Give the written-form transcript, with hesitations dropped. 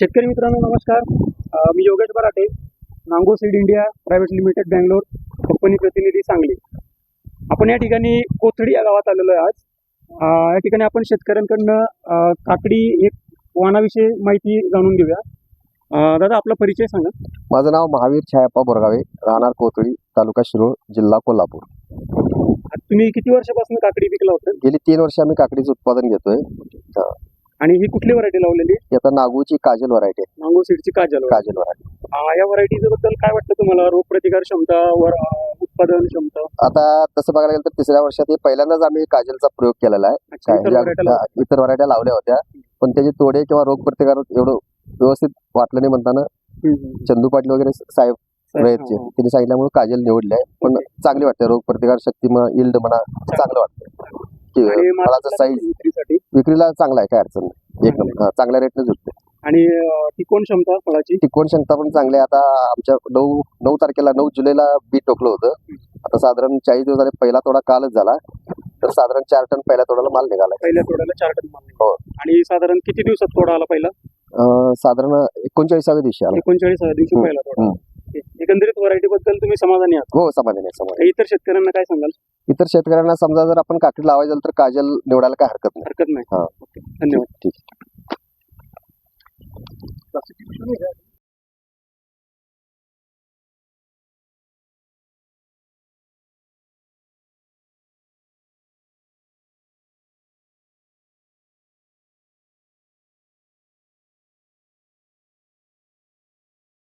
शेतकरी मित्रांनो नमस्कार. मी योगेश बराटे, नांगो seed India private limited Bangalore, company प्रतिनिधी सांगली. आपण या ठिकाणी कोथडी या गावात आलेलो आहे आज. या ठिकाणी आपण शेतकऱ्यांकडनं काकडी एक वाणाविषयी माहिती जाणून घेऊया. दादा आपला परिचय सांगा. माझं नाव महावीर छायाप्पा बोरगावे, राहणार कोथळी, तालुका शिरोळ, जिल्हा कोल्हापूर. तुम्ही किती वर्षापासून काकडी पिकला होता? गेली 3 वर्ष आम्ही काकडीचं उत्पादन घेतोय. आणि ही कुठली व्हरायटी लावलेली? आता नागूची काजल व्हरायटी आहे. नांगो सीडची काजल व्हरायटी. या व्हरायटी बद्दल काय वाटतं तुम्हाला? रोगप्रतिकार क्षमता, उत्पादन क्षमता? आता तसं बघायला गेलं तर 3ऱ्या वर्षात हे पहिल्यांदाच आम्ही काजलचा प्रयोग केलेला आहे. इतर व्हरायट्या लावल्या होत्या, पण त्याचे तोडे किंवा रोग प्रतिकार एवढं व्यवस्थित वाटलं नाही म्हणताना चंदू पाटील वगैरे साहेब त्यांनी सांगितल्यामुळे काजल निवडले आहे. पण चांगली वाटते, रोग प्रतिकार शक्ती म्हणा, इल्ड म्हणा, चांगलं वाटतं. फळाचा साईज विक्रीला चांगला आहे, काय अडचण नाही, एकदम चांगल्या रेटने जुळते. आणि टिकवण क्षमता फळाची? टिकवण क्षमता पण चांगली आहे. आता आमच्या 9 तारखेला 9 जुलैला बी टोकलं होतं. आता साधारण 40 दिवस झाले. पहिला तोडा कालच झाला, तर साधारण 4 टन पहिल्या तोड्याला माल निघाला. पहिल्या तोड्याला 4 टन माल? हो. आणि साधारण किती दिवसात तोडा आला पहिला? साधारण 39व्या दिवशी आला. 39व्या दिवशी पहिला तोडा. एकंदरीत व्हरायटी बद्दल तुम्ही समाधानी आहात? हो, समाधानी आहे. इतर शेतकऱ्यांना काय सांगाल? इतर शेतकऱ्यांना समजा जर आपण काकडी लावायचं तर काजल निवडायला काय हरकत हरकत नाही. हा, धन्यवाद. ठीक.